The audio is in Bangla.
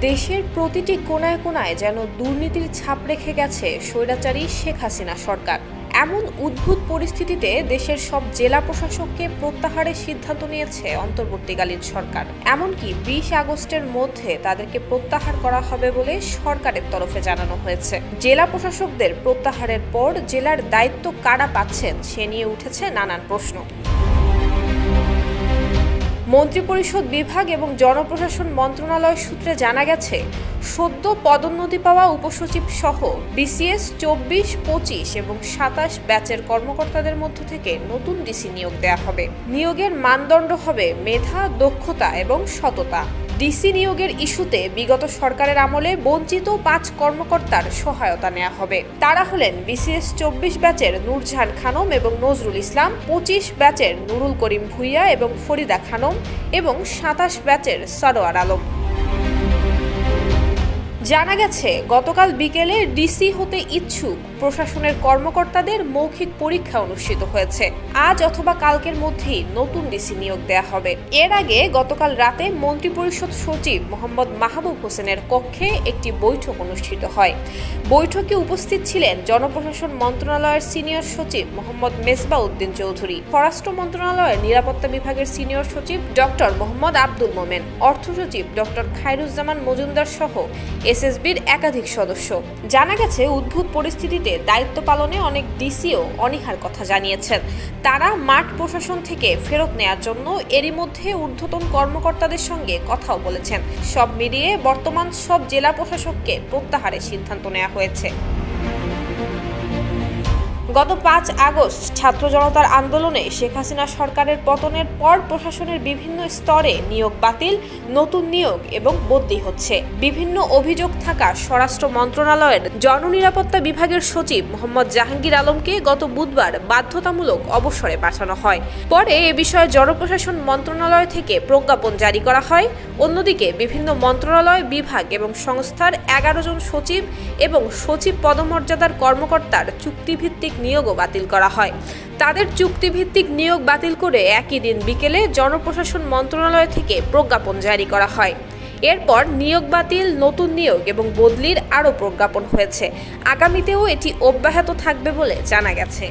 দেশের প্রতিটি কোনায় কোনায় যেন দুর্নীতির ছাপ রেখে গেছে স্বৈরাচারী শেখ হাসিনা সরকার। এমন উদ্ভুত পরিস্থিতিতে দেশের সব জেলা প্রশাসককে প্রত্যাহারের সিদ্ধান্ত নিয়েছে অন্তর্বর্তীকালীন সরকার। এমনকি 20 আগস্টের মধ্যে তাদেরকে প্রত্যাহার করা হবে বলে সরকারের তরফে জানানো হয়েছে। জেলা প্রশাসকদের প্রত্যাহারের পর জেলার দায়িত্ব কারা পাচ্ছেন সে নিয়ে উঠেছে নানান প্রশ্ন। মন্ত্রিপরিষদ বিভাগ এবং জনপ্রশাসন মন্ত্রণালয় সূত্রে জানা গেছে, সদ্য পদোন্নতি পাওয়া উপসচিব সহ বিসিএস 24, 25 এবং 27 ব্যাচের কর্মকর্তাদের মধ্য থেকে নতুন ডিসি নিয়োগ দেওয়া হবে। নিয়োগের মানদণ্ড হবে মেধা, দক্ষতা এবং সততা। ডিসি নিয়োগের ইস্যুতে বিগত সরকারের আমলে বঞ্চিত 5 কর্মকর্তার সহায়তা নেওয়া হবে। তারা হলেন বিসিএস 24 ব্যাচের নূরজাহান খানম এবং নজরুল ইসলাম, 25 ব্যাচের নুরুল করিম ভুইয়া এবং ফরিদা খানম এবং 27 ব্যাচের সরোয়ার আলম। জানা গেছে, গতকাল বিকেলে ডিসি হতে ইচ্ছুক প্রশাসনের কর্মকর্তাদের মৌখিক পরীক্ষা অনুষ্ঠিত হয়েছে। আজ অথবা কালকের মধ্যেই নতুন ডিসি নিয়োগ দেওয়া হবে। এর আগে গতকাল রাতে মন্ত্রিপরিষদ সচিব মোহাম্মদ মাহবুব হোসেনের কক্ষে একটি বৈঠক অনুষ্ঠিত হয়। বৈঠকে উপস্থিত ছিলেন জনপ্রশাসন মন্ত্রণালয়ের সিনিয়র সচিব মোহাম্মদ মেজবা উদ্দিন চৌধুরী, স্বরাষ্ট্র মন্ত্রণালয়ের নিরাপত্তা বিভাগের সিনিয়র সচিব ডক্টর মোহাম্মদ আব্দুল মোমেন, অর্থ সচিব ডক্টর খায়রুজ্জামান মজুমদার সহ এসএসবির একাধিক সদস্য। জানা গেছে, উদ্ভুত পরিস্থিতিতে দায়িত্ব পালনে অনেক ডিসিও অনীহার কথা জানিয়েছেন। তারা মাঠ প্রশাসন থেকে ফেরত নেয়ার জন্য এরই মধ্যে ঊর্ধ্বতন কর্মকর্তাদের সঙ্গে কথাও বলেছেন। সব মিলিয়ে বর্তমান সব জেলা প্রশাসককে প্রত্যাহারের সিদ্ধান্ত নেওয়া হয়েছে। গত 5 আগস্ট ছাত্র জনতার আন্দোলনে শেখ হাসিনা সরকারের পতনের পর প্রশাসনের বিভিন্ন স্তরে নিয়োগ বাতিল, নতুন নিয়োগ এবং বদলি হচ্ছে। বিভিন্ন অভিযোগ থাকা স্বরাষ্ট্র মন্ত্রণালয়ের জননিরাপত্তা বিভাগের সচিব মোহাম্মদ জাহাঙ্গীর আলমকে গত বুধবার বাধ্যতামূলক অবসরে পাঠানো হয়। পরে এ বিষয়ে জনপ্রশাসন মন্ত্রণালয় থেকে প্রজ্ঞাপন জারি করা হয়। অন্যদিকে বিভিন্ন মন্ত্রণালয়, বিভাগ এবং সংস্থার 11 জন সচিব এবং সচিব পদমর্যাদার কর্মকর্তার চুক্তিভিত্তিক নিয়োগও বাতিল করা হয়। তাদের চুক্তিভিত্তিক নিয়োগ বাতিল করে একই দিন বিকেলে জনপ্রশাসন মন্ত্রণালয় থেকে প্রজ্ঞাপন জারি করা হয়। এরপর নিয়োগ বাতিল, নতুন নিয়োগ এবং বদলির আরও প্রজ্ঞাপন হয়েছে। আগামীতেও এটি অব্যাহত থাকবে বলে জানা গেছে।